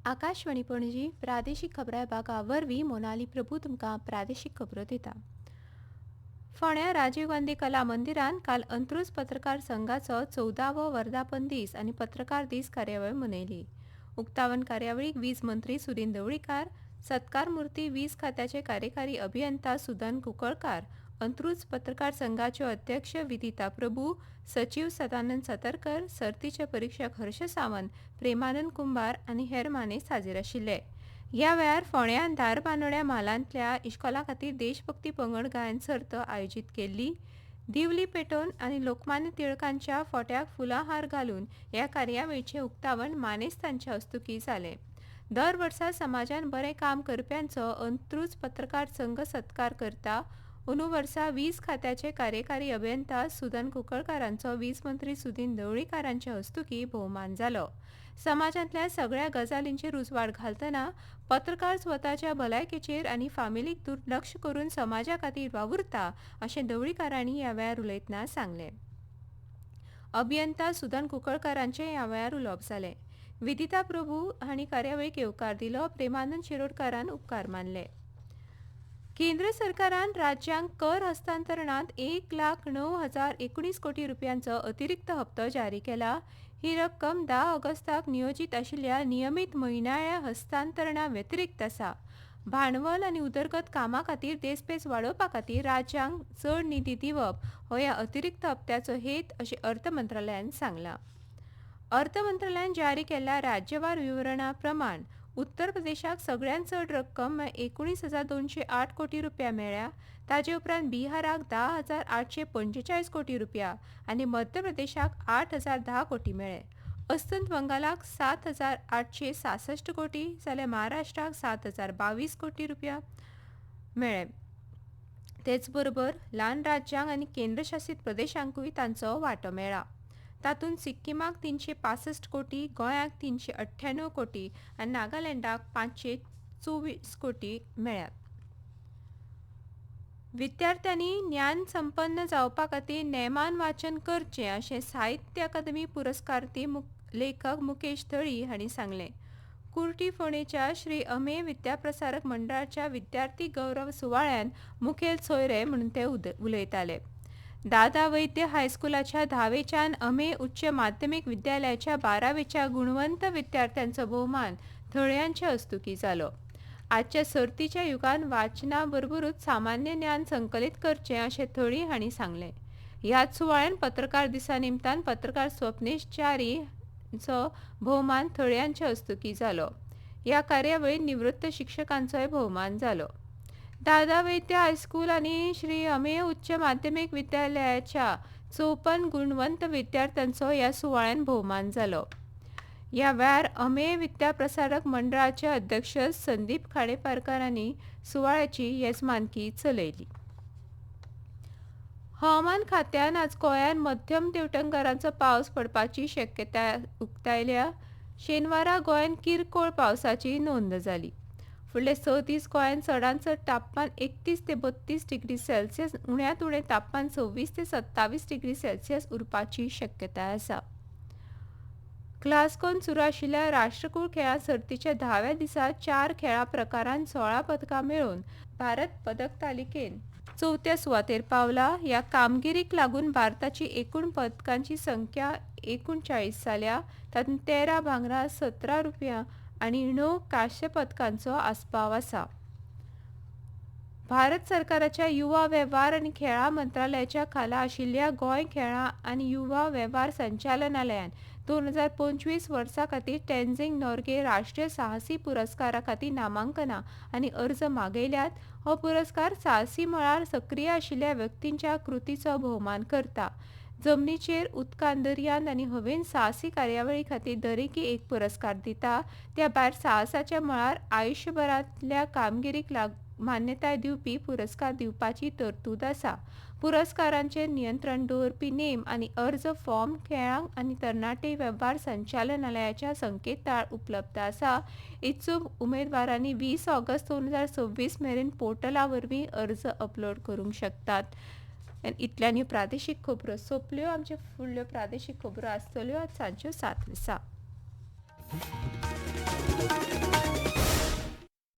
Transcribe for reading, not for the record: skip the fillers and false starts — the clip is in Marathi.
आकाशवाणी पणजी प्रादेशीक खबरां विभागा वरवीं मोनाली प्रभू तुमकां प्रादेशीक खबरो दिता. फोंड्या राजीव गांधी कला मंदिरान काल अंत्रुज पत्रकार संघाचो 14वो वर्धापन दीस आनी पत्रकार दीस कार्यावळ मनयली. उक्तावण कार्यावळीक वीज मंत्री सुदीन ढवळीकार, सत्कार मुर्ती वीज खात्याचे कार्यकारी अभियंता सुदन कुंकळकार, अंत्रुज पत्रकार संघाच्यो अध्यक्ष विदिता प्रभू, सचिव सदानंद सतरकर, सर्तीचे परीक्षक हर्ष सावंत, प्रेमानंद कुंभार आनी हेर मानेस्त हाजीर आशिल्ले. ह्या वेळार फोंड्यान धारबांदोड्या म्हालांतल्या इश्कोला खातीर देशभक्ती पंगड गायन सर्त आयोजीत केल्ली. दिवली पेटोवन आनी लोकमान्य टिळकांच्या फोट्याक फुलां हार घालून ह्या कार्यावळीचें उक्तावण मानेस्तांच्या हस्तुकीं जालें. दर वर्सा समाजान बरें काम करप्यांचो अंत्रुज पत्रकार संघ सत्कार करता. अंदू वर्सा वीज खात्याचे कार्यकारी अभियंता सुदन कुंकळकारांचो वीज मंत्री सुदीन ढवळीकारांच्या हस्तुकीं भोवमान जालो. समाजांतल्या सगळ्या गजालींचेर उजवाड घालतना पत्रकार स्वताच्या भलायकेचेर आनी फामिलीक दुर्लक्ष करून समाजा खातीर वावुरता अशें ढवळीकारांनी ह्या वेळार उलयतना सांगलें. अभियंता सुदन कुंकळकारांचें ह्या वेळार उलोवप जालें. विदिता प्रभू हांणी कार्यावळीक येवकार दिलो. प्रेमानंद शिरोडकारान उपकार मानले. केंद्र सरकारान राज्यांक कर हस्तांतरणांत 1,09,019 कोटी रुपयांचो अतिरिक्त हप्तो जारी केला. ही रक्कम 10 ऑगस्टाक नियोजीत आशिल्ल्या नियमीत म्हयन्याळ्या हस्तांतरणा व्यतिरिक्त आसा. भांडवल आनी उदरगत कामां खातीर देस्पेस वाडोवपा खातीर राज्यांक चड निधी दिवप हो ह्या अतिरिक्त हप्त्याचो हेत अशें अर्थ मंत्रालयान सांगलां. अर्थ मंत्रालयान जारी केल्ल्या राज्यवार विवरणा प्रमाण उत्तर प्रदेशाक सगळ्यांत चड रक्कम 19,208 कोटी रुपया मेळ्ळ्या. ताजे उपरांत बिहाराक 10,845 कोटी रुपया आनी मध्य प्रदेशाक 8,010 कोटी मेळ्ळे. अस्तंत बंगालाक 7,866 कोटी जाल्यार महाराष्ट्राक 7,022 कोटी रुपया मेळ्ळे. तेच बरोबर ल्हान राज्यांक आनी केंद्रशासीत प्रदेशांकूय तांचो वांटो मेळ्ळा. तातूंत सिक्कीमाक 365 कोटी, गोंयाक 398 कोटी आनी नागालँडाक 524 कोटी मेळ्ळ्यात. विद्यार्थ्यांनी ज्ञान संपन्न जावपा खातीर नेमान वाचन करचें अशें साहित्य अकादमी पुरस्कारर्थी लेखक मुकेश थळी हांणी सांगलें. कुर्टी फोंडेच्या श्री अमेय विद्याप्रसारक मंडळाच्या विद्यार्थी गौरव सुवाळ्यान मुखेल सोयरे म्हणून ते उलयताले. दादा वैद्य हायस्कुलाच्या 10वेच्यान अमेय उच्च माध्यमीक विद्यालयाच्या 12वेच्या गुणवंत विद्यार्थ्यांचो भोवमान थळ्यांच्या हस्तुकीं जालो. आजच्या सर्तीच्या युगान वाचना बरोबरूच सामान्य ज्ञान संकलीत करचें अशें थळी हांणी सांगलें. ह्याच सुवाळ्यान पत्रकार दिसा निमतान पत्रकार स्वप्नेश च्यारीचो भोवमान थळ्यांच्या हस्तुकीं जालो. ह्या कार्यावळीत निवृत्त शिक्षकांचोय भोवमान जालो. दादा वैद्य हायस्कूल आनी श्री अमेय उच्च माध्यमीक विद्यालयाच्या 54 गुणवंत विद्यार्थ्यांचो ह्या सुवाळ्यान भोवमान जालो. ह्या वेळार अमेय विद्याप्रसारक मंडळाचे अध्यक्ष संदीप खाडेपारकारांनी सुवाळ्याची येजमानकी चलयली. हवामान खात्यान आज गोंयान मध्यम ते उटंगारांचो पावस पडपाची शक्यताय उक्तायल्या. शेनवारा गोंयान किरकोळ पावसाची नोंद जाली. फुडले 6 दीस गोंयान चडांत चड तापमान 31 ते 32 डिग्री सेल्सियस, उण्यांत उणें तापमान 26 ते 27 डिग्री सेल्सियस उरपाची शक्यताय आसा. ग्लासगोन सुरू आशिल्ल्या राष्ट्रकुळ खेळां सर्तीच्या 10व्या दिसा 4 खेळां प्रकारांत 16 पदकां मेळोवन भारत पदक तालिकेन 4थ्या सुवातेर पावला. ह्या कामगिरीक लागून भारताची एकूण पदकांची संख्या 39 जाल्या. तातूंत 13 भांगरा, 17 रुपया आनी 9 कांस्य पदकांचो आस्पाव आसा. भारत सरकाराच्या युवा वेव्हार आनी खेळां मंत्रालयाच्या खाला आशिल्ल्या गोंय खेळां आनी युवा वेव्हार संचालनालयान 2025 वर्सा खातीर टेन्झिंग नोर्गे राष्ट्रीय साहसी पुरस्कारा खातीर नामांकनां आनी अर्ज मागयल्यात. हो पुरस्कार साहसी मळार सक्रीय आशिल्ल्या व्यक्तींच्या कृतीचो भोवमान करता. जमनीचेर, उदकांत, दर्यांत आनी हवेन साहसी कार्यावळी खातीर दरेकी एक पुरस्कार दिता. त्या भायर साहसाच्या मळार आयुश्यभरांतल्या कामगिरीक मान्यताय दिवपी पुरस्कार दिवपाची तरतूद आसा. पुरस्कारांचेर नियंत्रण दवरपी नेम आनी अर्ज फॉर्म खेळां आनी तरणाटे वेव्हार संचालनालयाच्या संकेतथळार उपलब्ध आसा. इत्सूक उमेदवारांनी 20 ऑगस्ट 2026 मेरेन पोर्टला वरवीं अर्ज अपलोड करूंक शकतात. इतल्यानी प्रादेशीक खबरो सोंपल्यो. आमच्यो फुडल्यो प्रादेशीक खबरो आसतल्यो आज सांजच्यो 7 दिसा.